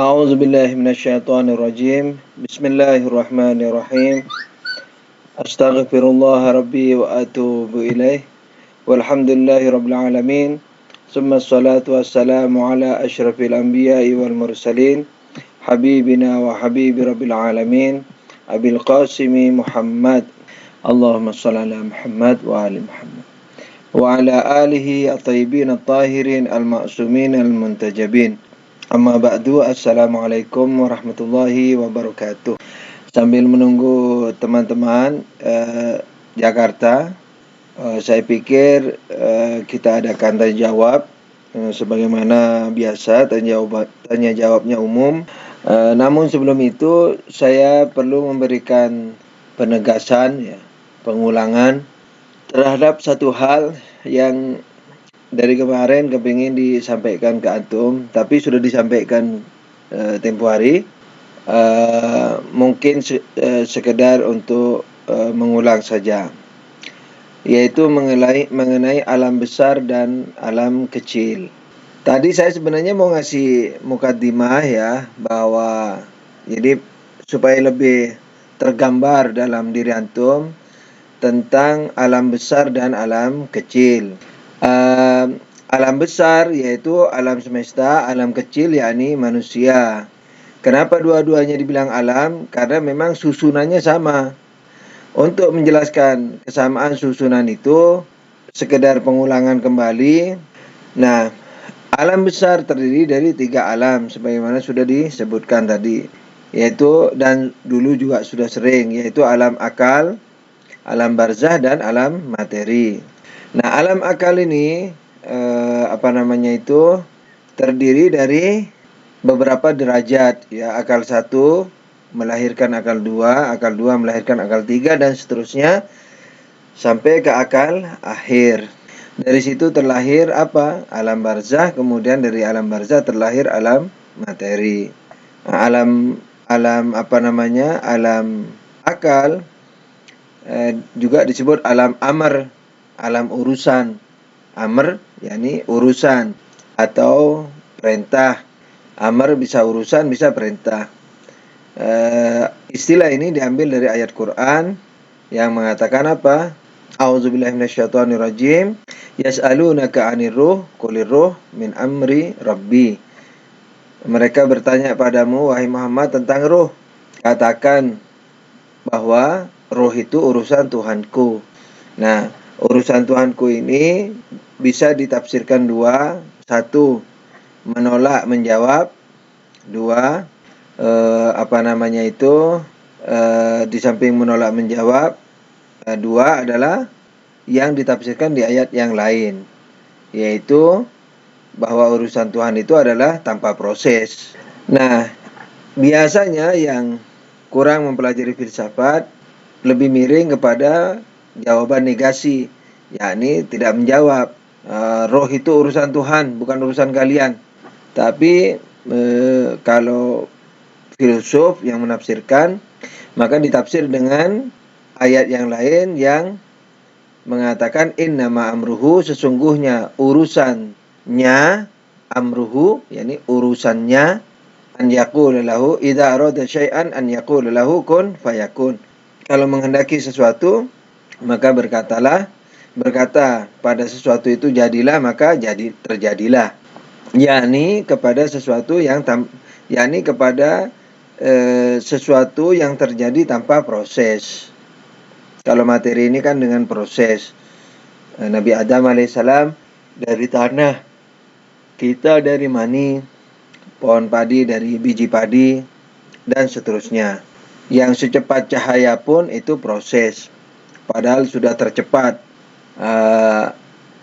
A'udzu billahi minasyaitonir rajim. Bismillahirrahmanirrahim. Astaghfirullah rabbi wa atubu ilaih. Walhamdulillahi rabbil alamin. Summa salatu wassalamu ala asyrafil anbiya'i wal mursalin. Habibina wa habibi rabbil alamin. Abil Qasimi Muhammad. Allahumma shalli ala Muhammad wa ali Muhammad. Wa ala alihi at-tayyibin at-tahirin al-ma'sumin al-muntajabin. Amma ba'du, assalamualaikum warahmatullahi wabarakatuh. Sambil menunggu teman-teman Jakarta, saya pikir kita adakan tanya jawab sebagaimana biasa, tanya jawabnya umum. Namun sebelum itu saya perlu memberikan penegasan, pengulangan terhadap satu hal yang dari kemarin kepingin disampaikan ke antum, tapi sudah disampaikan tempo hari. Mungkin sekedar untuk mengulang saja, yaitu mengenai alam besar dan alam kecil. Tadi saya sebenarnya mau ngasih mukadimah ya, bahwa jadi supaya lebih tergambar dalam diri antum tentang alam besar dan alam kecil. Alam besar yaitu alam semesta, alam kecil yakni manusia. Kenapa dua-duanya dibilang alam? Karena memang susunannya sama. Untuk menjelaskan kesamaan susunan itu, sekedar pengulangan kembali. Nah, alam besar terdiri dari 3 alam sebagaimana sudah disebutkan tadi, yaitu dan dulu juga sudah sering, yaitu alam akal, alam barzah dan alam materi. Nah, alam akal ini terdiri dari beberapa derajat ya. Akal 1 melahirkan akal 2, akal 2 melahirkan akal 3 dan seterusnya sampai ke akal akhir. Dari situ terlahir apa? Alam barzah, kemudian dari alam barzah terlahir alam materi. Nah, alam akal juga disebut alam amr, alam urusan. Amr yakni urusan atau perintah. Amr bisa urusan, bisa perintah. Istilah ini diambil dari ayat Quran yang mengatakan apa? A'udzubillahi minasyaitonirrajim. Yas'alunaka 'anir ruh, qulir ruh min amri rabbi. Mereka bertanya padamu wahai Muhammad tentang ruh. Katakan bahwa ruh itu urusan Tuhanku. Nah, urusan Tuhanku ini bisa ditafsirkan 2. 1, menolak menjawab. 2, di samping menolak menjawab, 2 adalah yang ditafsirkan di ayat yang lain, yaitu bahwa urusan Tuhan itu adalah tanpa proses. Nah, biasanya yang kurang mempelajari filsafat lebih miring kepada jawaban negasi, yakni tidak menjawab. Roh itu urusan Tuhan, bukan urusan kalian. Tapi kalau filsuf yang menafsirkan, maka ditafsir dengan ayat yang lain yang mengatakan innama amruhu, sesungguhnya urusannya, amruhu yakni urusannya, an yaqula lahu idza arada syai'an an yaqula lahu kun fayakun. Kalau menghendaki sesuatu, maka berkata pada sesuatu itu jadilah, maka terjadilah. Yakni kepada sesuatu yang sesuatu yang terjadi tanpa proses. Kalau materi ini kan dengan proses. Nabi Adam alaihissalam dari tanah, kita dari mani, pohon padi dari biji padi, dan seterusnya. Yang secepat cahaya pun itu proses, padahal sudah tercepat.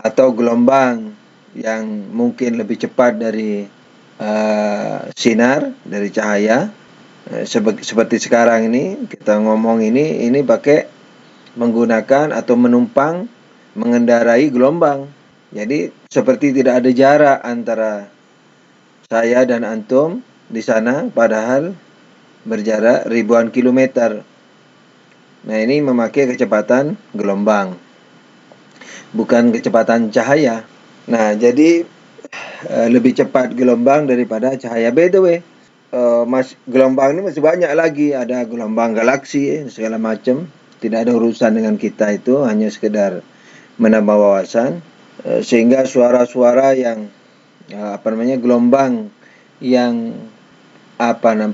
Atau gelombang yang mungkin lebih cepat dari sinar, dari cahaya. Seperti sekarang ini kita ngomong ini pakai menggunakan atau menumpang, mengendarai gelombang. Jadi seperti tidak ada jarak antara saya dan antum di sana, padahal berjarak ribuan kilometer. Nah, ini memakai kecepatan gelombang, bukan kecepatan cahaya. Nah, jadi lebih cepat gelombang daripada cahaya. By the way, gelombang ini masih banyak lagi, ada gelombang galaksi segala macam. Tidak ada urusan dengan kita, itu hanya sekedar menambah wawasan, sehingga suara-suara yang gelombang yang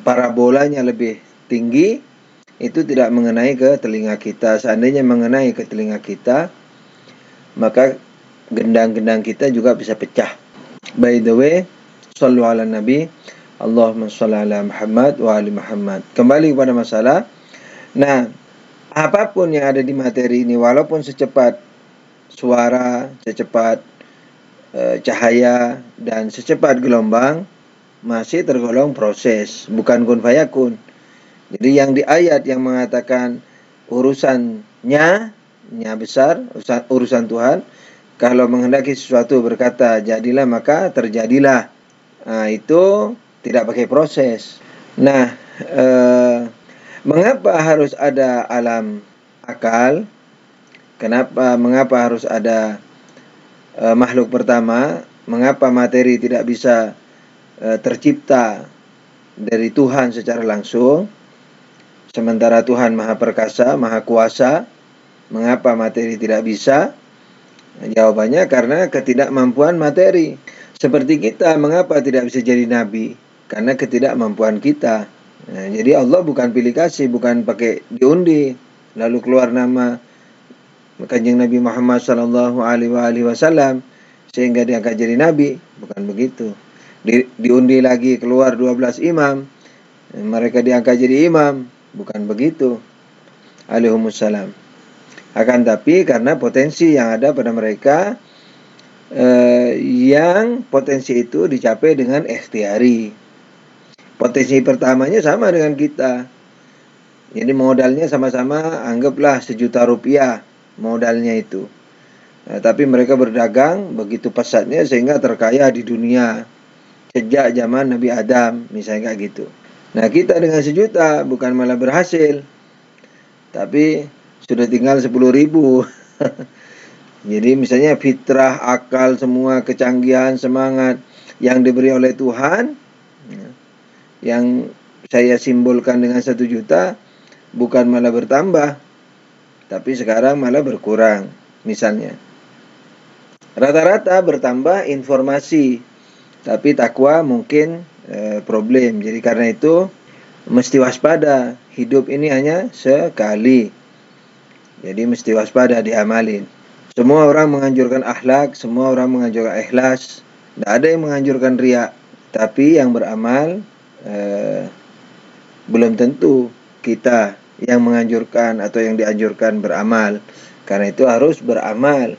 parabolanya lebih tinggi itu tidak mengenai ke telinga kita. Seandainya mengenai ke telinga kita, maka gendang-gendang kita juga bisa pecah. By the way, shallu ala nabi, Allahumma shalli ala Muhammad wa ali Muhammad. Kembali kepada masalah. Nah, apapun yang ada di materi ini, walaupun secepat suara, secepat cahaya, dan secepat gelombang, masih tergolong proses, bukan kun fayakun. Jadi yang di ayat yang mengatakan urusannya besar, urusan Tuhan, kalau menghendaki sesuatu berkata jadilah, maka terjadilah. Nah, itu tidak pakai proses. Nah, mengapa harus ada alam akal? Mengapa harus ada makhluk pertama? Mengapa materi tidak bisa tercipta dari Tuhan secara langsung, sementara Tuhan Maha Perkasa, Maha Kuasa? Mengapa materi tidak bisa? Jawabannya karena ketidakmampuan materi. Seperti kita, mengapa tidak bisa jadi nabi? Karena ketidakmampuan kita. Nah, jadi Allah bukan pilih kasih, bukan pakai diundi lalu keluar nama Kanjeng Nabi Muhammad sallallahu alaihi wasallam sehingga diangkat jadi nabi, bukan begitu. Diundi lagi keluar 12 imam, mereka diangkat jadi imam, bukan begitu. Alaihimussalam. Akan tapi karena potensi yang ada pada mereka, yang potensi itu dicapai dengan ikhtiari. Potensi pertamanya sama dengan kita. Jadi modalnya sama-sama, anggaplah 1 juta rupiah modalnya itu. Nah, tapi mereka berdagang begitu pesatnya sehingga terkaya di dunia sejak zaman Nabi Adam, misalnya kayak gitu. Nah, kita dengan 1 juta bukan malah berhasil, tapi sudah tinggal 10.000. Jadi misalnya fitrah, akal, semua kecanggihan, semangat yang diberi oleh Tuhan, yang saya simbolkan dengan 1 juta, bukan malah bertambah, tapi sekarang malah berkurang. Misalnya rata-rata bertambah informasi, tapi takwa mungkin problem. Jadi karena itu mesti waspada. Hidup ini hanya sekali, jadi mesti waspada, diamalin. Semua orang menganjurkan akhlak, semua orang menganjurkan ikhlas. Tidak ada yang menganjurkan riya. Tapi yang beramal belum tentu kita yang menganjurkan atau yang dianjurkan beramal. Karena itu harus beramal.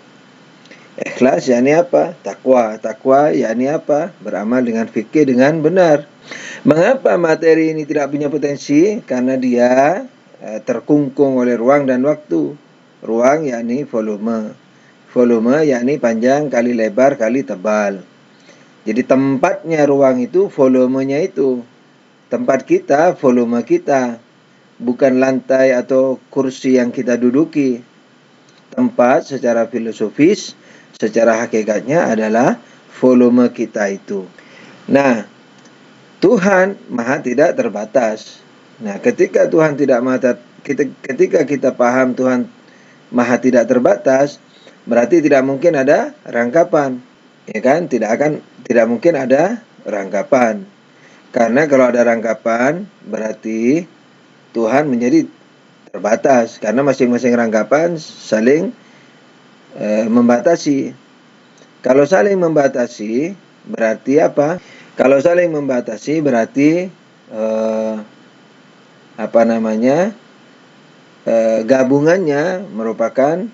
Ikhlas yakni apa? Takwa. Takwa yakni apa? Beramal dengan fikih dengan benar. Mengapa materi ini tidak punya potensi? Karena dia terkungkung oleh ruang dan waktu. Ruang yakni volume. Volume yakni panjang kali lebar kali tebal. Jadi tempatnya ruang itu, volumenya itu. Tempat kita, volume kita. Bukan lantai atau kursi yang kita duduki. Tempat secara filosofis, secara hakikatnya adalah volume kita itu. Nah, Tuhan Maha tidak terbatas. Nah, ketika Tuhan tidak ketika kita paham Tuhan Maha tidak terbatas, berarti tidak mungkin ada rangkapan, ya kan? Tidak mungkin ada rangkapan. Karena kalau ada rangkapan, berarti Tuhan menjadi terbatas, karena masing-masing rangkapan saling membatasi. Kalau saling membatasi, berarti apa? Kalau saling membatasi berarti gabungannya merupakan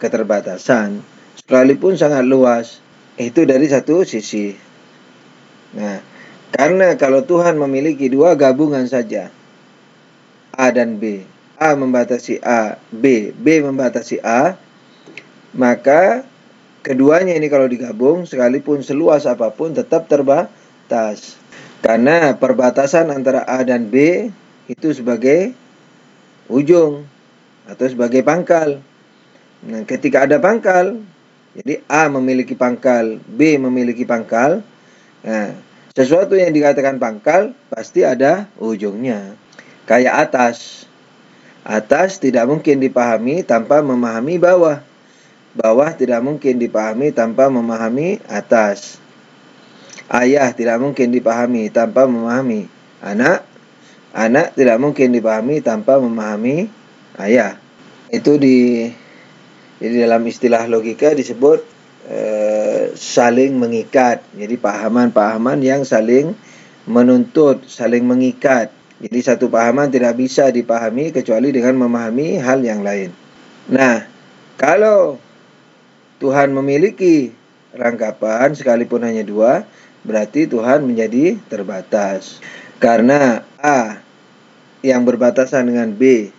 keterbatasan, sekalipun sangat luas. Itu dari satu sisi. Nah, karena kalau Tuhan memiliki 2 gabungan saja, A dan B, A membatasi A, B membatasi A, maka keduanya ini kalau digabung, sekalipun seluas apapun tetap terbatas. Karena perbatasan antara A dan B itu sebagai ujung atau sebagai pangkal. Nah, ketika ada pangkal, jadi A memiliki pangkal, B memiliki pangkal. Nah, Sesuatu yang dikatakan pangkal pasti ada ujungnya. Kayak atas. Atas tidak mungkin dipahami tanpa memahami bawah. Bawah tidak mungkin dipahami tanpa memahami atas. Ayah tidak mungkin dipahami tanpa memahami anak. Anak tidak mungkin dipahami tanpa memahami ayah. Itu di dalam istilah logika disebut saling mengikat. Jadi pahaman-pahaman yang saling menuntut, saling mengikat. Jadi satu pahaman tidak bisa dipahami kecuali dengan memahami hal yang lain. Nah, kalau Tuhan memiliki rangkapan sekalipun hanya dua, berarti Tuhan menjadi terbatas. Karena A yang berbatasan dengan B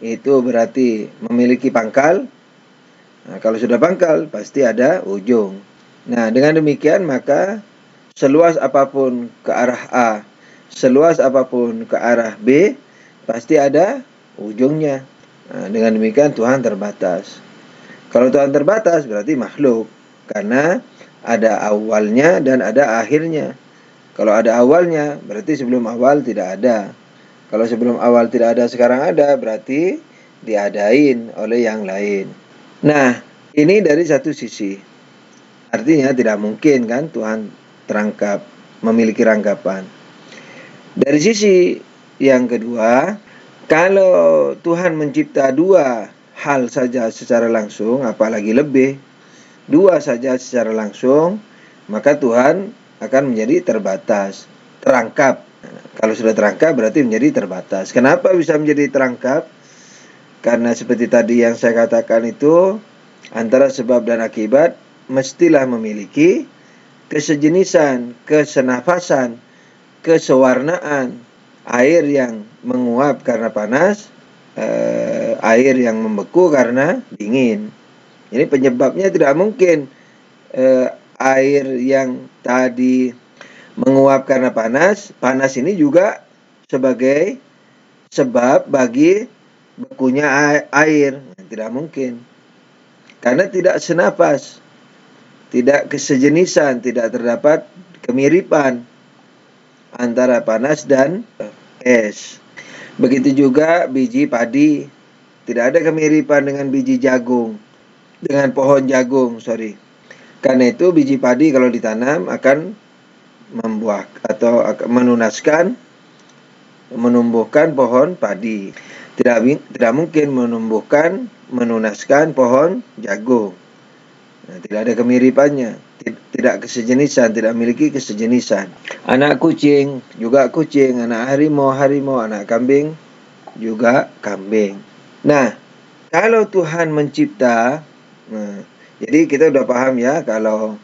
itu berarti memiliki pangkal. Nah, kalau sudah pangkal pasti ada ujung. Nah, dengan demikian maka seluas apapun ke arah A, seluas apapun ke arah B, pasti ada ujungnya. Nah, dengan demikian Tuhan terbatas. Kalau Tuhan terbatas berarti makhluk, karena ada awalnya dan ada akhirnya. Kalau ada awalnya berarti sebelum awal tidak ada. Kalau sebelum awal tidak ada, sekarang ada, berarti diadain oleh yang lain. Nah, ini dari satu sisi. Artinya tidak mungkin kan Tuhan terangkap, memiliki rangkapan. Dari sisi yang kedua, kalau Tuhan mencipta dua hal saja secara langsung, apalagi lebih, dua saja secara langsung, maka Tuhan akan menjadi terbatas, terangkap. Kalau sudah terangkap berarti menjadi terbatas. Kenapa bisa menjadi terangkap? Karena seperti tadi yang saya katakan itu, antara sebab dan akibat mestilah memiliki kesejenisan, kesenafasan, kesewarnaan. Air yang menguap karena panas, air yang membeku karena dingin. Jadi penyebabnya tidak mungkin air yang tadi menguap karena panas, panas ini juga sebagai sebab bagi bekunya air. Tidak mungkin. Karena tidak senapas, tidak kesejenisan, tidak terdapat kemiripan antara panas dan es. Begitu juga biji padi, tidak ada kemiripan dengan biji jagung, dengan pohon jagung, Karena itu biji padi kalau ditanam akan membuah atau menunaskan, menumbuhkan pohon padi. Tidak mungkin menunaskan pohon jagung. Nah, tidak ada kemiripannya, tidak kesejenisan, tidak memiliki kesejenisan. Anak kucing juga kucing, anak harimau harimau, anak kambing juga kambing. Nah, kalau Tuhan mencipta, jadi kita udah paham ya, kalau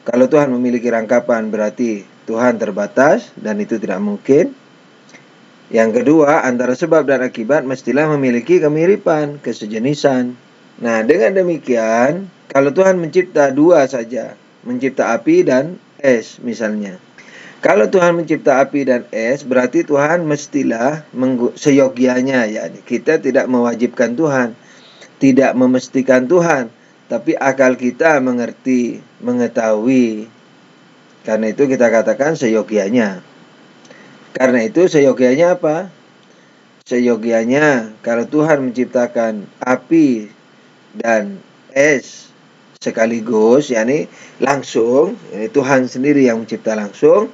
Tuhan memiliki rangkapan berarti Tuhan terbatas dan itu tidak mungkin. Yang kedua, antara sebab dan akibat mestilah memiliki kemiripan, kesejenisan. Nah, dengan demikian, kalau Tuhan mencipta dua saja, mencipta api dan es misalnya. Kalau Tuhan mencipta api dan es, berarti Tuhan mestilah seyogianya, ya. Kita tidak mewajibkan Tuhan, tidak memestikan Tuhan, tapi akal kita mengerti, mengetahui. Karena itu kita katakan seyogianya. Karena itu seyogianya apa? Seyogianya kalau Tuhan menciptakan api dan es sekaligus, yakni langsung, Tuhan sendiri yang mencipta langsung,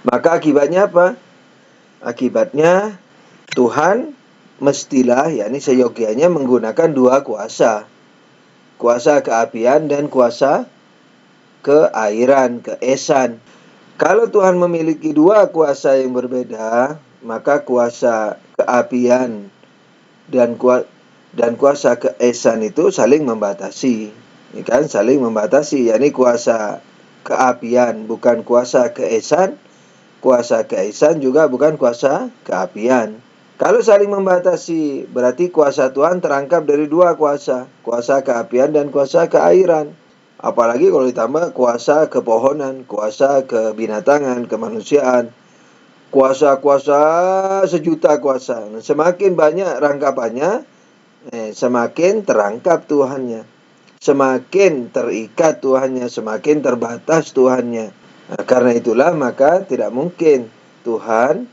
maka akibatnya apa? Akibatnya Tuhan mestilah, yakni seyogianya menggunakan dua kuasa. Kuasa keapian dan kuasa keairan, keesan. Kalau Tuhan memiliki dua kuasa yang berbeda, maka kuasa keapian dan kuasa keesan itu saling membatasi. Ya kan? Saling membatasi, yakni kuasa keapian bukan kuasa keesan, kuasa keesan juga bukan kuasa keapian. Kalau saling membatasi, berarti kuasa Tuhan terangkap dari dua kuasa, kuasa keapian dan kuasa keairan. Apalagi kalau ditambah kuasa kepohonan, kuasa kebinatangan, kemanusiaan, kuasa-kuasa sejuta kuasa. Semakin banyak rangkapannya, semakin terangkap Tuhannya. semakin terikat Tuhannya, semakin terbatas Tuhannya. Nah, karena itulah maka tidak mungkin Tuhan,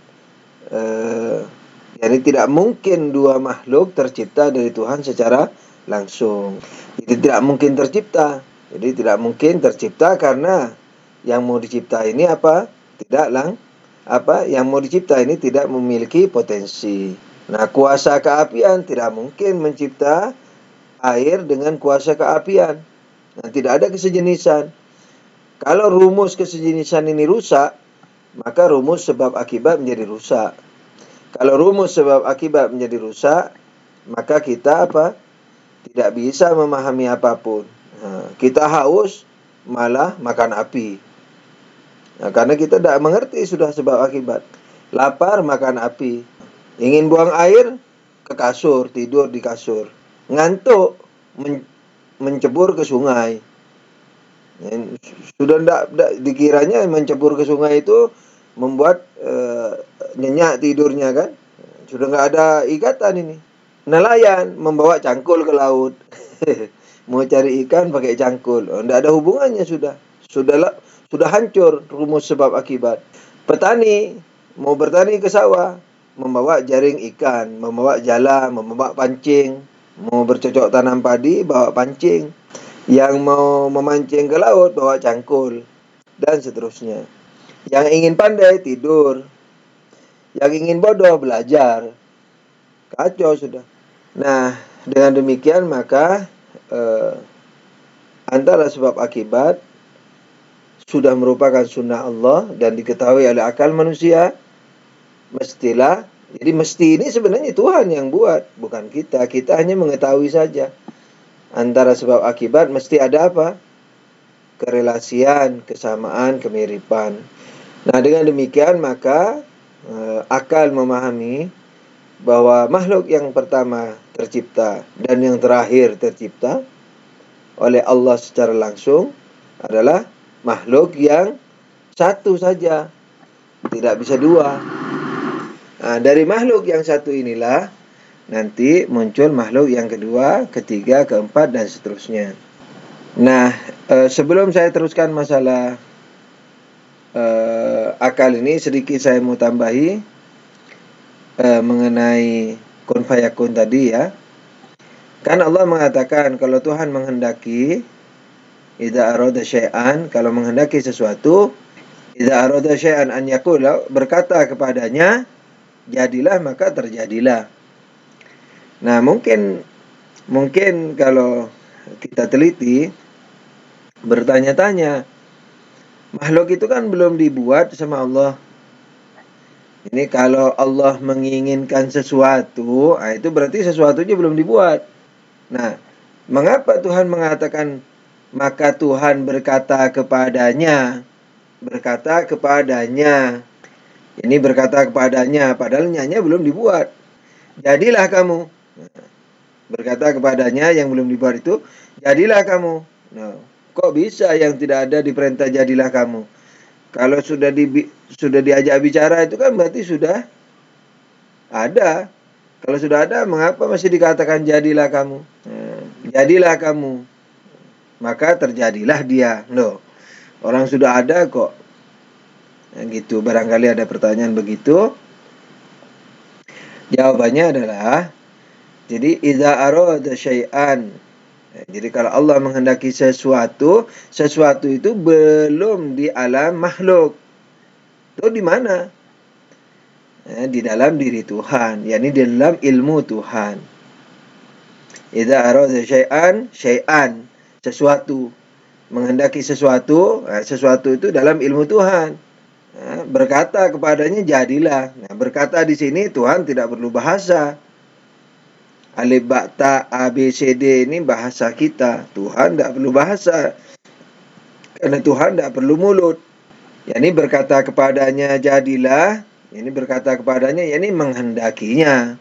jadi tidak mungkin dua makhluk tercipta dari Tuhan secara langsung. Jadi tidak mungkin tercipta. Jadi tidak mungkin tercipta karena yang mau dicipta ini yang mau dicipta ini tidak memiliki potensi. Nah, kuasa keapian tidak mungkin mencipta air dengan kuasa keapian. Nah, tidak ada kesejenisan. Kalau rumus kesejenisan ini rusak, maka rumus sebab akibat menjadi rusak. Kalau rumus sebab akibat menjadi rusak, maka kita tidak bisa memahami apapun. Nah, kita haus malah makan api. Nah, karena kita tidak mengerti sudah sebab akibat. Lapar makan api. Ingin buang air ke kasur, tidur di kasur. Ngantuk mencebur ke sungai. Sudah tidak dikiranya mencebur ke sungai itu membuat nyenyak tidurnya kan. Sudah nggak ada ikatan ini. Nelayan membawa cangkul ke laut. Mau cari ikan pakai cangkul. Tidak ada hubungannya sudah. Sudah hancur rumus sebab akibat. Petani mau bertani ke sawah, membawa jaring ikan, membawa jala, membawa pancing. Mau bercocok tanam padi, bawa pancing. Yang mau memancing ke laut, bawa cangkul. Dan seterusnya. Yang ingin pandai, tidur. Yang ingin bodoh, belajar. Kacau sudah. Nah, dengan demikian maka antara sebab akibat sudah merupakan sunnah Allah dan diketahui oleh akal manusia. Jadi mesti ini sebenarnya Tuhan yang buat, bukan kita. Kita hanya mengetahui saja. Antara sebab akibat mesti ada kerelasian, kesamaan, kemiripan. Nah, dengan demikian maka akal memahami bahwa makhluk yang pertama tercipta dan yang terakhir tercipta oleh Allah secara langsung adalah makhluk yang satu saja, tidak bisa dua. Nah, dari makhluk yang satu inilah nanti muncul makhluk yang kedua, ketiga, keempat, dan seterusnya. Nah, sebelum saya teruskan masalah akal ini, sedikit saya mau tambahi mengenai kun fayakun tadi ya. Kan Allah mengatakan kalau Tuhan menghendaki, idza arada syai'an, kalau menghendaki sesuatu, idza arada syai'an an yaqula, berkata kepadanya jadilah, maka terjadilah. Nah, mungkin kalau kita teliti, bertanya-tanya, makhluk itu kan belum dibuat sama Allah. Ini kalau Allah menginginkan sesuatu, itu berarti sesuatunya belum dibuat. Nah, mengapa Tuhan mengatakan maka Tuhan berkata kepadanya? Ini berkata kepadanya, padahal nyanya belum dibuat. Jadilah kamu. Berkata kepadanya yang belum dibuat itu, jadilah kamu. Nah, kok bisa yang tidak ada diperintah jadilah kamu? Kalau sudah diajak bicara itu kan berarti sudah ada. Kalau sudah ada, mengapa masih dikatakan jadilah kamu? Jadilah kamu, maka terjadilah dia. Loh, orang sudah ada kok. Gitu, barangkali ada pertanyaan begitu. Jawabannya adalah, jadi idza arada syai'an. Jadi kalau Allah menghendaki sesuatu itu belum di alam makhluk. Itu di mana? Di dalam diri Tuhan, yakni di dalam ilmu Tuhan. Idza arada syai'an, sesuatu. Menghendaki sesuatu itu dalam ilmu Tuhan. Berkata kepadanya jadilah. Nah, berkata di sini Tuhan tidak perlu bahasa. Alif ba ta a b c d ini bahasa kita. Tuhan tidak perlu bahasa. Karena Tuhan tidak perlu mulut. Yani berkata kepadanya jadilah. Ini berkata kepadanya, ini menghendakinya.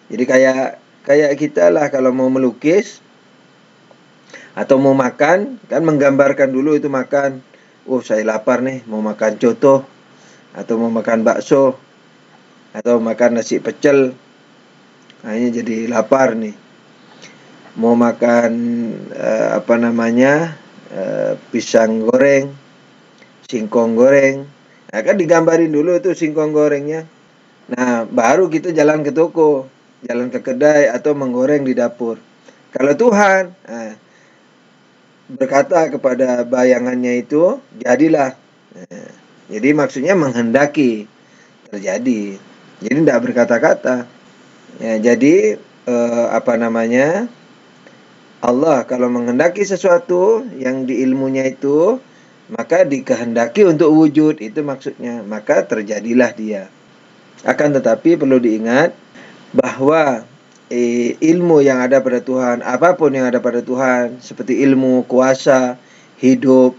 Jadi kayak kita lah kalau mau melukis atau mau makan, kan menggambarkan dulu itu makan. Oh, saya lapar nih, mau makan coto, atau mau makan bakso, atau makan nasi pecel. Hanya jadi lapar nih. mau makan pisang goreng, singkong goreng. Nah, kan digambarin dulu itu singkong gorengnya. Nah, baru kita jalan ke toko, jalan ke kedai atau menggoreng di dapur. Kalau Tuhan berkata kepada bayangannya itu, jadilah. Nah, jadi maksudnya menghendaki terjadi. Jadi tidak berkata-kata. Ya, jadi Allah kalau menghendaki sesuatu yang di ilmunya itu, maka dikehendaki untuk wujud, itu maksudnya. Maka terjadilah dia. Akan tetapi perlu diingat bahwa ilmu yang ada pada Tuhan, apapun yang ada pada Tuhan, seperti ilmu, kuasa, hidup,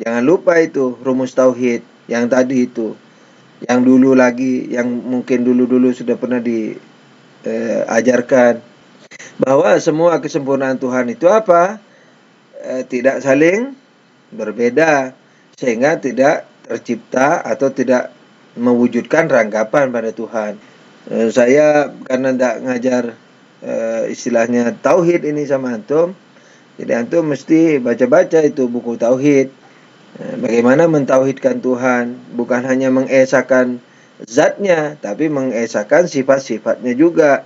jangan lupa itu rumus tauhid yang tadi itu, yang dulu lagi, yang mungkin dulu sudah pernah diajarkan, bahwa semua kesempurnaan Tuhan itu apa? Tidak saling berbeda, sehingga tidak tercipta atau tidak mewujudkan rangkapan pada Tuhan. Saya karena tidak ngajar istilahnya tauhid ini sama antum, jadi antum mesti baca-baca itu buku tauhid. Bagaimana mentauhidkan Tuhan, bukan hanya mengesahkan zatnya, tapi mengesahkan sifat-sifatnya juga.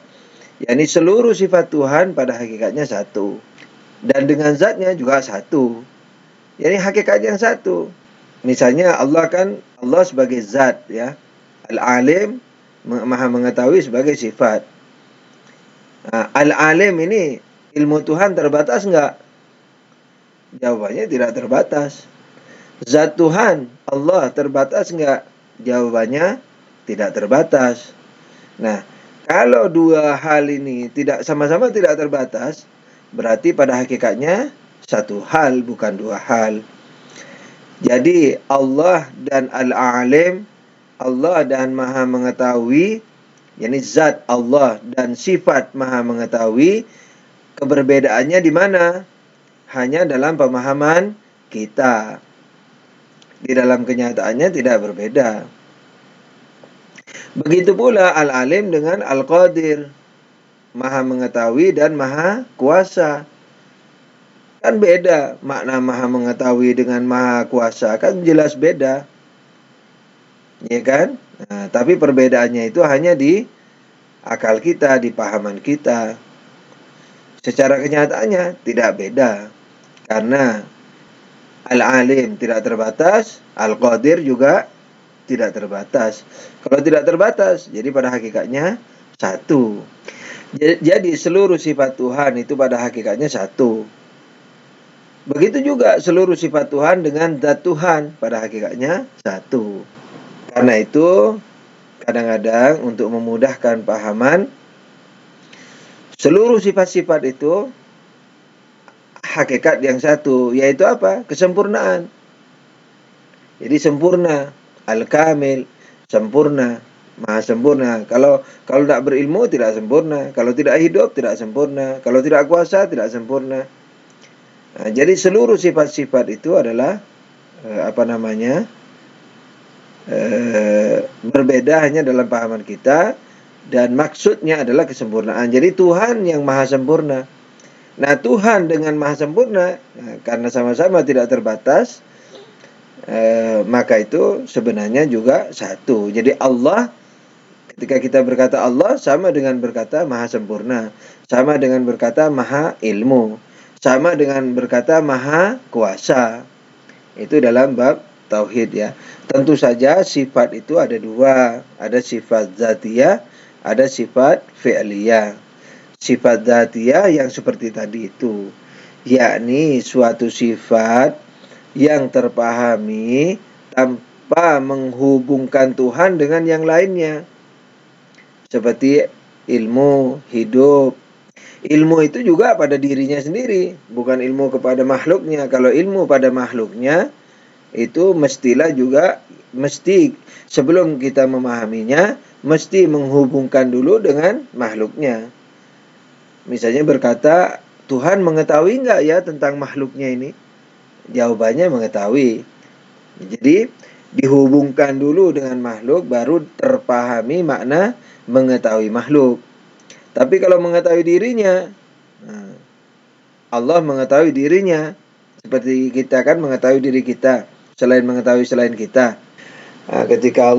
yakni seluruh sifat Tuhan pada hakikatnya satu, dan dengan zatnya juga satu, yakni hakikat yang satu. Misalnya Allah sebagai zat, ya, Al-Alim, maha mengetahui, sebagai sifat. Al-Alim ini ilmu Tuhan terbatas enggak? Jawabannya tidak terbatas. Zat Tuhan Allah terbatas enggak? Jawabannya tidak terbatas. Nah, kalau dua hal ini sama-sama tidak terbatas, berarti pada hakikatnya satu hal, bukan dua hal. Jadi Allah dan Al-Alim, Allah dan Maha Mengetahui, yakni zat Allah dan sifat Maha Mengetahui, keberbedaannya di mana? Hanya dalam pemahaman kita. Di dalam kenyataannya tidak berbeda. Begitu pula Al-Alim dengan Al-Qadir, Maha Mengetahui dan Maha Kuasa. Kan beda, makna Maha Mengetahui dengan Maha Kuasa kan jelas beda, ya kan? Nah, tapi perbedaannya itu hanya di akal kita, di pahaman kita. Secara kenyataannya tidak beda, karena Al-Alim tidak terbatas, Al-Qadir juga tidak terbatas. Kalau tidak terbatas, jadi pada hakikatnya satu. Jadi seluruh sifat Tuhan itu pada hakikatnya satu. Begitu juga seluruh sifat Tuhan dengan zat Tuhan pada hakikatnya satu. Karena itu kadang-kadang untuk memudahkan pahaman, seluruh sifat-sifat itu hakikat yang satu, yaitu apa? Kesempurnaan. Jadi sempurna, Al-Kamil, sempurna, maha sempurna. Kalau tidak berilmu tidak sempurna, kalau tidak hidup tidak sempurna, kalau tidak kuasa tidak sempurna. Nah, jadi seluruh sifat-sifat itu adalah berbeda hanya dalam pahaman kita, dan maksudnya adalah kesempurnaan. Jadi Tuhan yang maha sempurna. Nah, Tuhan dengan maha sempurna, karena sama-sama tidak terbatas, maka itu sebenarnya juga satu. Jadi Allah, ketika kita berkata Allah, sama dengan berkata maha sempurna, sama dengan berkata maha ilmu, sama dengan berkata maha kuasa. Itu dalam bab tauhid, ya. Tentu saja sifat itu ada dua, ada sifat zatiyah, ada sifat fi'liyah. Sifat zatiyah yang seperti tadi itu, yakni suatu sifat yang terpahami tanpa menghubungkan Tuhan dengan yang lainnya, seperti ilmu, hidup. Ilmu itu juga pada dirinya sendiri, bukan ilmu kepada makhluknya. Kalau ilmu pada makhluknya, itu mesti sebelum kita memahaminya, mesti menghubungkan dulu dengan makhluknya. Misalnya berkata, Tuhan mengetahui enggak ya tentang makhluknya ini? Jawabannya mengetahui. Jadi dihubungkan dulu dengan makhluk, baru terpahami makna mengetahui makhluk. Tapi kalau mengetahui dirinya, Allah mengetahui dirinya. Seperti kita kan mengetahui diri kita, selain mengetahui selain kita. Ketika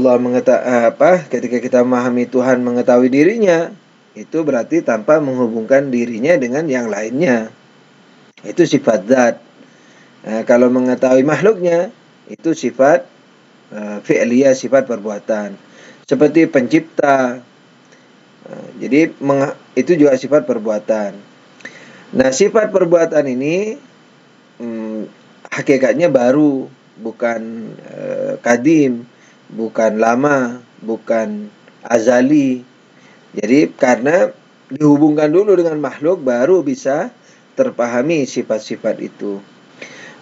ketika kita memahami Tuhan mengetahui dirinya, itu berarti tanpa menghubungkan dirinya dengan yang lainnya. Itu sifat zat. Kalau mengetahui makhluknya, itu sifat fi'liyah, sifat perbuatan. Seperti pencipta. Jadi itu juga sifat perbuatan. Nah, sifat perbuatan ini hakikatnya baru, bukan kadim, bukan lama, bukan azali. Jadi karena dihubungkan dulu dengan makhluk baru bisa terpahami sifat-sifat itu.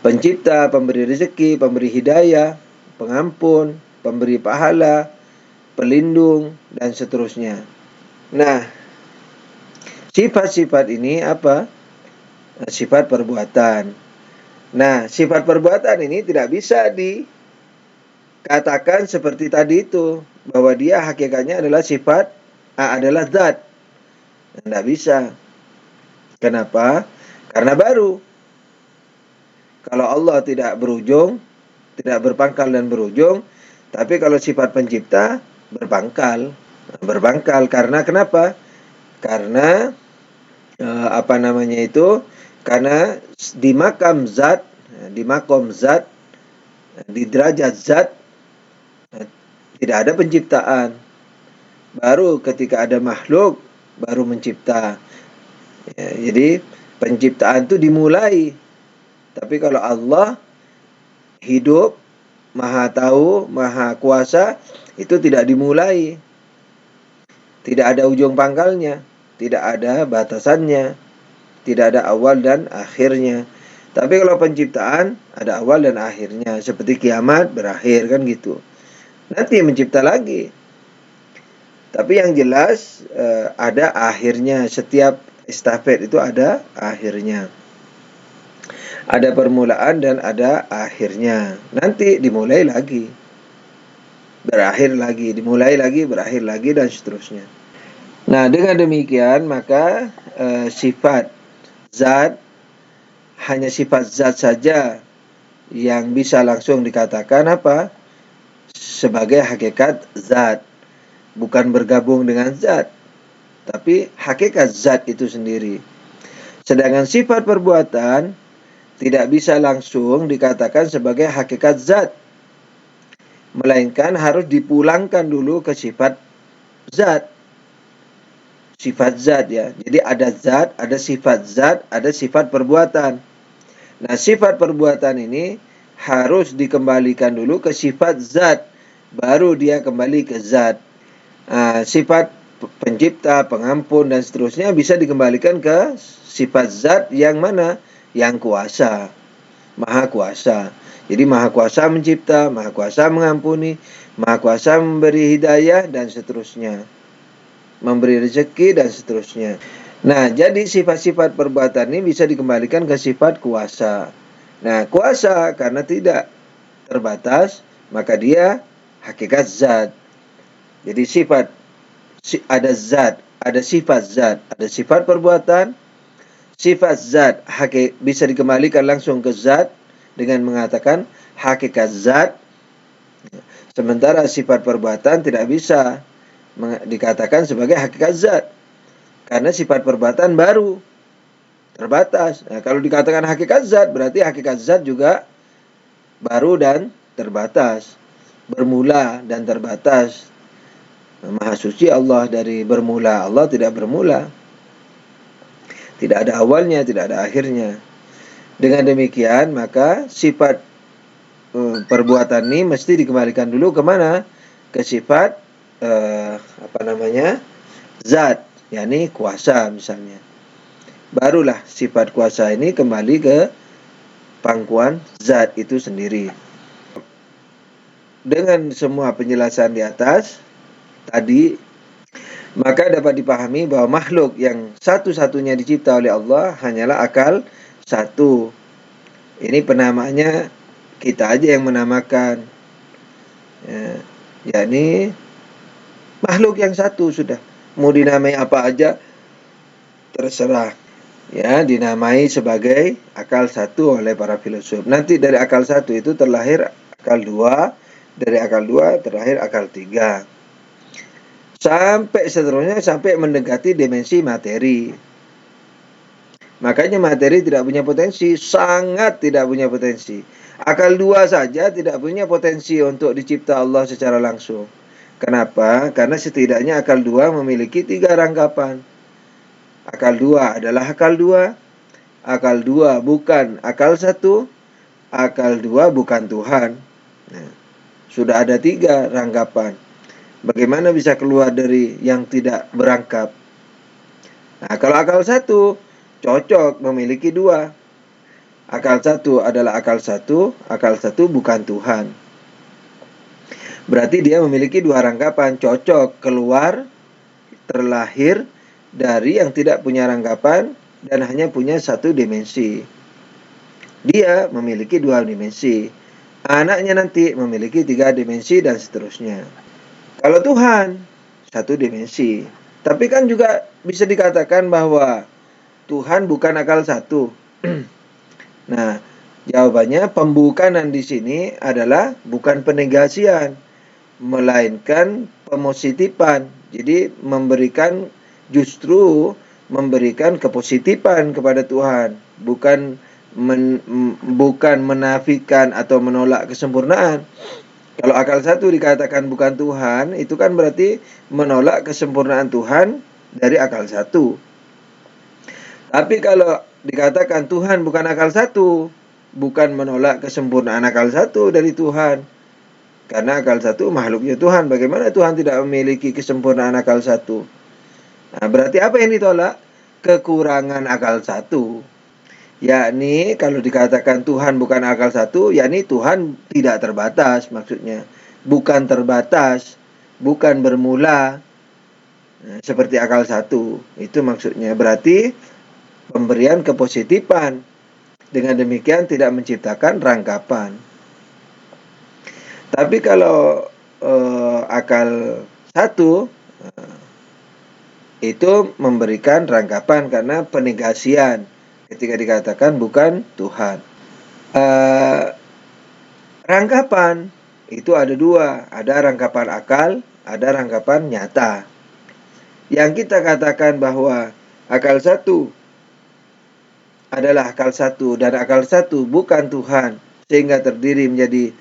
Pencipta, pemberi rezeki, pemberi hidayah, pengampun, pemberi pahala, pelindung, dan seterusnya. Nah, sifat-sifat ini apa? Sifat perbuatan. Nah, sifat perbuatan ini tidak bisa dikatakan seperti tadi itu, bahwa dia hakikatnya adalah adalah zat. Tidak bisa. Kenapa? Karena baru. Kalau Allah tidak berujung, tidak berpangkal dan berujung, tapi kalau sifat pencipta berpangkal. Berpangkal karena kenapa? Karena karena di makom zat, di derajat zat tidak ada penciptaan. Baru ketika ada makhluk baru mencipta. Jadi penciptaan itu dimulai. Tapi kalau Allah hidup, maha tahu, maha kuasa, itu tidak dimulai. Tidak ada ujung pangkalnya, tidak ada batasannya. Tidak ada awal dan akhirnya. Tapi kalau penciptaan ada awal dan akhirnya. Seperti kiamat berakhir kan gitu. Nanti mencipta lagi. Tapi yang jelas ada akhirnya. Setiap estafet itu ada akhirnya. Ada permulaan dan ada akhirnya. Nanti dimulai lagi. Berakhir lagi. Dimulai lagi, berakhir lagi dan seterusnya. Nah, dengan demikian maka sifat zat, hanya sifat zat saja yang bisa langsung dikatakan apa? Sebagai hakikat zat. Bukan bergabung dengan zat, tapi hakikat zat itu sendiri. Sedangkan sifat perbuatan tidak bisa langsung dikatakan sebagai hakikat zat, melainkan harus dipulangkan dulu ke sifat zat. Sifat zat ya. Jadi ada zat, ada sifat zat, ada sifat perbuatan. Nah, sifat perbuatan ini harus dikembalikan dulu ke sifat zat, baru dia kembali ke zat. Sifat pencipta, pengampun, dan seterusnya bisa dikembalikan ke sifat zat yang mana? Yang kuasa, maha kuasa. Jadi maha kuasa mencipta, maha kuasa mengampuni, maha kuasa memberi hidayah, dan seterusnya. Memberi rezeki dan seterusnya. Nah, jadi sifat-sifat perbuatan ini bisa dikembalikan ke sifat kuasa. Nah, kuasa karena tidak terbatas, maka dia hakikat zat. Jadi ada zat, ada sifat zat, ada sifat perbuatan. Sifat zat bisa dikembalikan langsung ke zat dengan mengatakan hakikat zat. Sementara sifat perbuatan tidak bisa dikatakan sebagai hakikat zat, karena sifat perbuatan baru, terbatas. Nah, kalau dikatakan hakikat zat, berarti hakikat zat juga baru dan terbatas, bermula dan terbatas. Maha suci Allah dari bermula. Allah tidak bermula, tidak ada awalnya, tidak ada akhirnya. Dengan demikian maka sifat perbuatan ini mesti dikembalikan dulu kemana? Ke sifat zat, yakni kuasa misalnya. Barulah sifat kuasa ini kembali ke pangkuan zat itu sendiri. Dengan semua penjelasan di atas tadi, maka dapat dipahami bahwa makhluk yang satu-satunya dicipta oleh Allah hanyalah akal satu. Ini penamaannya kita aja yang menamakan, yakni makhluk yang satu sudah. Mau dinamai apa aja terserah. ya, dinamai sebagai akal satu oleh para filosof. Nanti dari akal satu itu terlahir akal dua, dari akal dua terlahir akal tiga, sampai seterusnya sampai mendekati dimensi materi. Makanya materi tidak punya potensi, sangat tidak punya potensi. Akal dua saja tidak punya potensi untuk dicipta Allah secara langsung. Kenapa? Karena setidaknya akal dua memiliki 3 rangkapan. Akal dua adalah akal dua bukan akal satu, akal dua bukan Tuhan. Nah, sudah ada 3 rangkapan. Bagaimana bisa keluar dari yang tidak berangkap? Nah, kalau akal satu cocok memiliki 2. Akal satu adalah akal satu bukan Tuhan. Berarti dia memiliki 2 rangkapan, cocok keluar, terlahir dari yang tidak punya rangkapan dan hanya punya 1 dimensi. Dia memiliki 2 dimensi. Anaknya nanti memiliki 3 dimensi dan seterusnya. Kalau Tuhan 1 dimensi. Tapi kan juga bisa dikatakan bahwa Tuhan bukan akal satu. Nah, jawabannya pembukanan di sini adalah bukan penegasian, melainkan pemositifan. Jadi justru memberikan kepositifan kepada Tuhan, bukan menafikan atau menolak kesempurnaan. Kalau akal satu dikatakan bukan Tuhan, itu kan berarti menolak kesempurnaan Tuhan dari akal satu. Tapi kalau dikatakan Tuhan bukan akal satu, bukan menolak kesempurnaan akal satu dari Tuhan. Karena akal satu makhluknya Tuhan. Bagaimana Tuhan tidak memiliki kesempurnaan akal satu? Nah, berarti apa yang ditolak? Kekurangan akal satu. Yakni kalau dikatakan Tuhan bukan akal satu, yakni Tuhan tidak terbatas maksudnya. Bukan terbatas, bukan bermula. Nah, seperti akal satu. Itu maksudnya. Berarti pemberian kepositifan. Dengan demikian tidak menciptakan rangkapan. Tapi kalau akal satu itu memberikan rangkapan karena penegasian ketika dikatakan bukan Tuhan. Rangkapan itu ada 2, ada rangkapan akal, ada rangkapan nyata. Yang kita katakan bahwa akal satu adalah akal satu dan akal satu bukan Tuhan, sehingga terdiri menjadi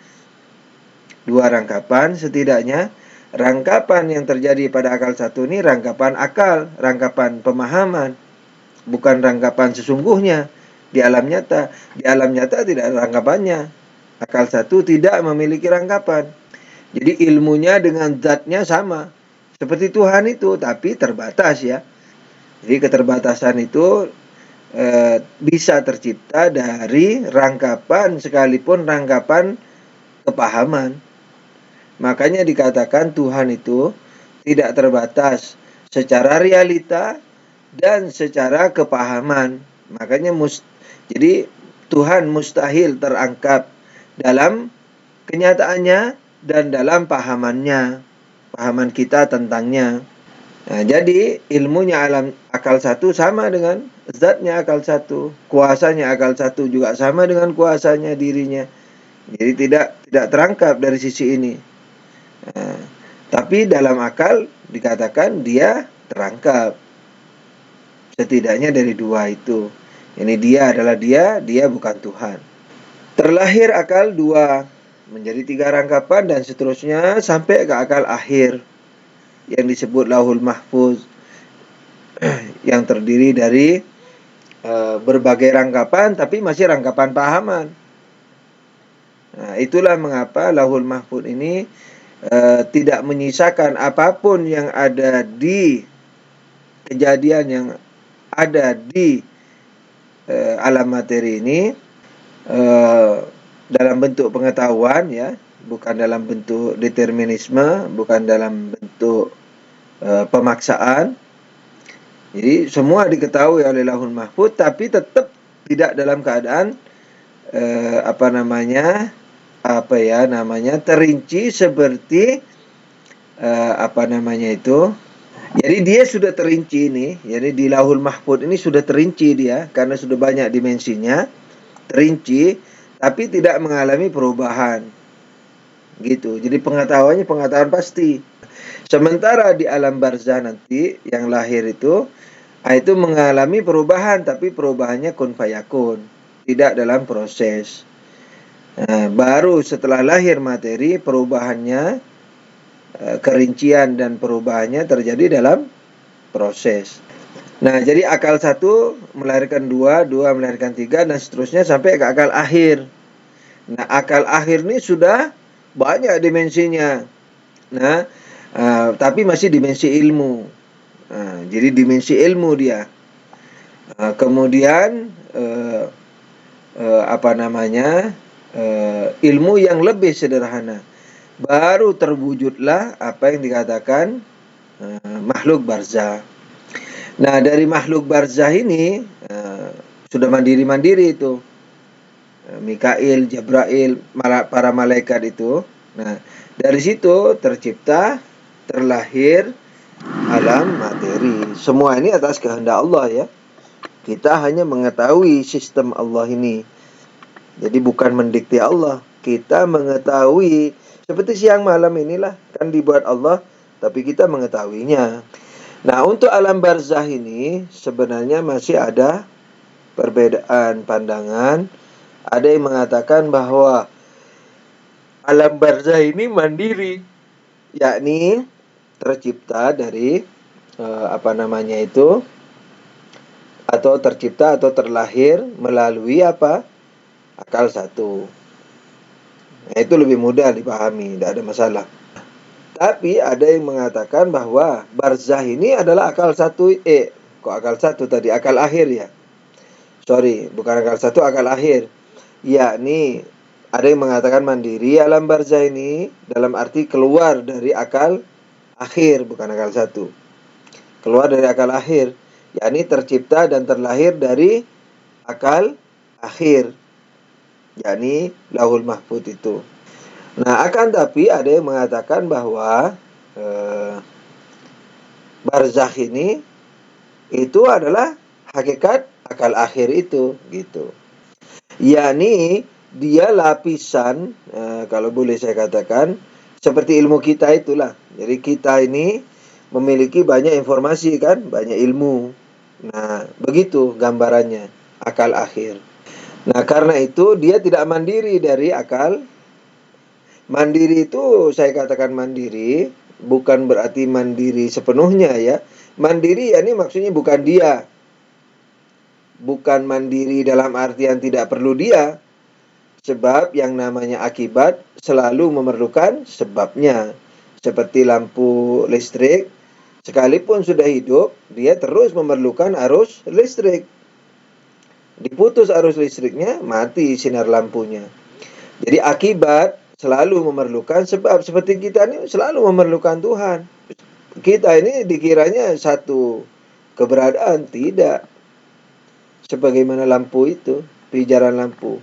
2 rangkapan. Setidaknya rangkapan yang terjadi pada akal satu ini rangkapan akal, rangkapan pemahaman, bukan rangkapan sesungguhnya di alam nyata. Di alam nyata tidak ada rangkapannya. Akal satu tidak memiliki rangkapan. Jadi ilmunya dengan zatnya sama seperti Tuhan itu, tapi terbatas ya. Jadi keterbatasan itu bisa tercipta dari rangkapan, sekalipun rangkapan kepahaman. Makanya dikatakan Tuhan itu tidak terbatas secara realita dan secara kepahaman. Makanya jadi Tuhan mustahil terangkap dalam kenyataannya dan dalam pahamannya, pahaman kita tentangnya. Nah, jadi ilmunya alam akal satu sama dengan zatnya akal satu, kuasanya akal satu juga sama dengan kuasanya dirinya. Jadi tidak terangkap dari sisi ini. Nah, tapi dalam akal dikatakan dia terangkap. Setidaknya dari 2 itu. Ini dia adalah dia bukan Tuhan. Terlahir akal 2 menjadi 3 rangkapan dan seterusnya sampai ke akal akhir yang disebut Lauhul Mahfuz, yang terdiri dari berbagai rangkapan tapi masih rangkapan pahaman. Nah, itulah mengapa Lauhul Mahfuz ini tidak menyisakan apapun yang ada di kejadian yang ada di alam materi ini dalam bentuk pengetahuan ya, bukan dalam bentuk determinisme, bukan dalam bentuk pemaksaan. Jadi semua diketahui oleh Lauhul Mahfuz, tapi tetap tidak dalam keadaan terinci seperti Jadi dia sudah terinci nih, jadi di Lauhul Mahfuz ini sudah terinci dia, karena sudah banyak dimensinya, terinci, tapi tidak mengalami perubahan. Gitu, jadi pengetahuannya pengetahuan pasti. Sementara di alam barzah nanti, yang lahir itu mengalami perubahan, tapi perubahannya kun fayakun, tidak dalam proses. Nah, baru setelah lahir materi, perubahannya, kerincian dan perubahannya terjadi dalam proses. Nah, jadi akal satu melahirkan dua, dua melahirkan tiga, dan seterusnya sampai ke akal akhir. Nah, akal akhir ini sudah banyak dimensinya. Nah, tapi masih dimensi ilmu. Jadi dimensi ilmu dia. Kemudian ilmu yang lebih sederhana. Baru terwujudlah apa yang dikatakan makhluk barzah. Nah, dari makhluk barzah ini sudah mandiri-mandiri itu. Mikail, Jibril, para malaikat itu. Nah, dari situ tercipta, terlahir alam materi. Semua ini atas kehendak Allah ya. Kita hanya mengetahui sistem Allah ini. Jadi bukan mendikte Allah. Kita mengetahui. Seperti siang malam inilah. Kan dibuat Allah. Tapi kita mengetahuinya. Nah, untuk alam barzah ini sebenarnya masih ada perbedaan pandangan. Ada yang mengatakan bahwa alam barzah ini mandiri. Yakni tercipta dari atau tercipta atau terlahir melalui apa? Akal satu. Nah, itu lebih mudah dipahami, tidak ada masalah. Tapi ada yang mengatakan bahwa barzah ini adalah akal satu. Kok akal satu tadi? Akal akhir ya. Sorry, bukan akal satu, akal akhir. Yakni ada yang mengatakan mandiri alam barzah ini dalam arti keluar dari akal akhir, bukan akal satu. Keluar dari akal akhir, yakni tercipta dan terlahir dari akal akhir, yakni Lauhul Mahfuz itu. Nah, akan tapi ada yang mengatakan bahwa barzakh ini itu adalah hakikat akal akhir itu, gitu. Yakni dia lapisan, kalau boleh saya katakan, seperti ilmu kita itulah. Jadi kita ini memiliki banyak informasi kan, banyak ilmu. Nah, begitu gambarannya akal akhir. Nah, karena itu dia tidak mandiri dari akal. Mandiri itu saya katakan mandiri bukan berarti mandiri sepenuhnya ya. Mandiri ya ini maksudnya bukan dia. Bukan mandiri dalam artian tidak perlu dia. Sebab yang namanya akibat selalu memerlukan sebabnya. Seperti lampu listrik, sekalipun sudah hidup, dia terus memerlukan arus listrik. Diputus arus listriknya, mati sinar lampunya. Jadi akibat selalu memerlukan sebab. Seperti kita ini selalu memerlukan Tuhan. Kita ini dikiranya satu keberadaan, tidak. Sebagaimana lampu itu, pijaran lampu.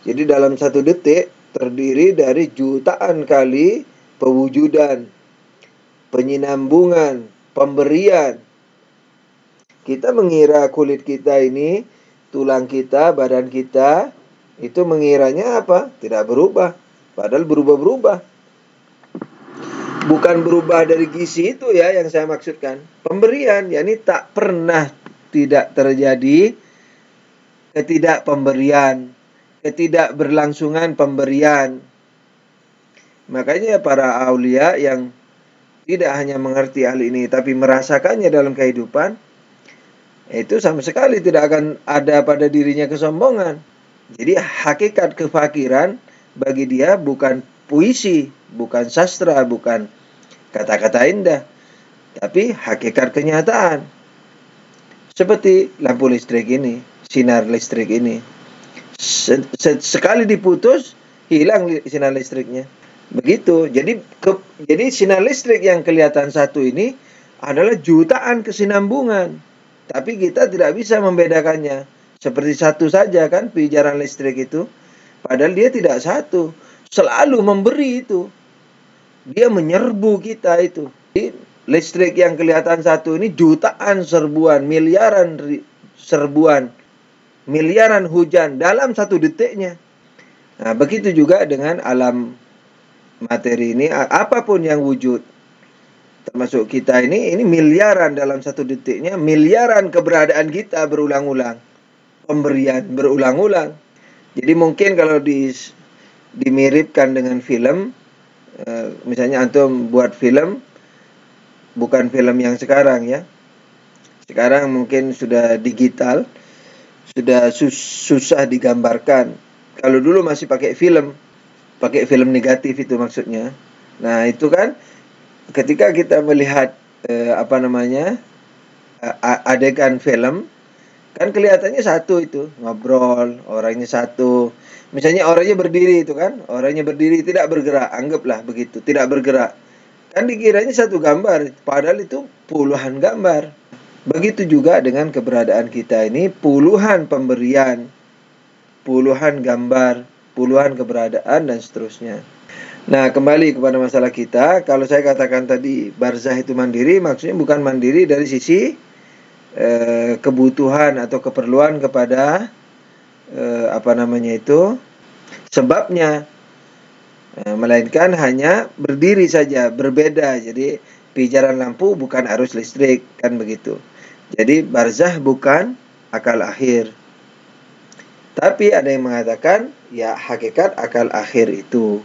Jadi dalam satu detik terdiri dari jutaan kali pewujudan, penyinambungan, pemberian. Kita mengira kulit kita ini, tulang kita, badan kita, itu mengiranya apa? Tidak berubah. Padahal berubah-berubah. Bukan berubah dari gizi itu ya yang saya maksudkan. Pemberian, yakni tak pernah tidak terjadi ketidakpemberian, ketidakberlangsungan pemberian. Makanya para aulia yang tidak hanya mengerti hal ini tapi merasakannya dalam kehidupan, itu sama sekali tidak akan ada pada dirinya kesombongan. Jadi hakikat kefakiran bagi dia bukan puisi, bukan sastra, bukan kata-kata indah, tapi hakikat kenyataan. Seperti lampu listrik ini, sinar listrik ini. Sekali diputus, hilang sinar listriknya. Begitu. Jadi sinar listrik yang kelihatan satu ini adalah jutaan kesinambungan. Tapi kita tidak bisa membedakannya. Seperti satu saja kan pijaran listrik itu. Padahal dia tidak satu. Selalu memberi itu. Dia menyerbu kita itu. Jadi listrik yang kelihatan satu ini jutaan serbuan, serbuan, miliaran hujan dalam satu detiknya. Nah, begitu juga dengan alam materi ini, apapun yang wujud, termasuk kita ini miliaran dalam satu detiknya, miliaran keberadaan kita berulang-ulang, pemberian berulang-ulang. Jadi mungkin kalau dimiripkan dengan film, misalnya antum buat film, bukan film yang sekarang ya. Sekarang mungkin sudah digital, sudah susah digambarkan. Kalau dulu masih pakai film negatif itu maksudnya. Nah, itu kan ketika kita melihat adegan film, kan kelihatannya satu itu, ngobrol, orangnya satu. Misalnya orangnya berdiri itu kan, orangnya berdiri tidak bergerak, anggaplah begitu, tidak bergerak. Kan dikiranya satu gambar, padahal itu puluhan gambar. Begitu juga dengan keberadaan kita ini, puluhan pemberian, puluhan gambar, puluhan keberadaan, dan seterusnya. Nah, kembali kepada masalah kita, kalau saya katakan tadi barzah itu mandiri, maksudnya bukan mandiri dari sisi kebutuhan atau keperluan kepada sebabnya, melainkan hanya berdiri saja, berbeda. Jadi pijaran lampu bukan arus listrik, kan begitu. Jadi barzah bukan akal akhir. Tapi ada yang mengatakan ya hakikat akal akhir itu.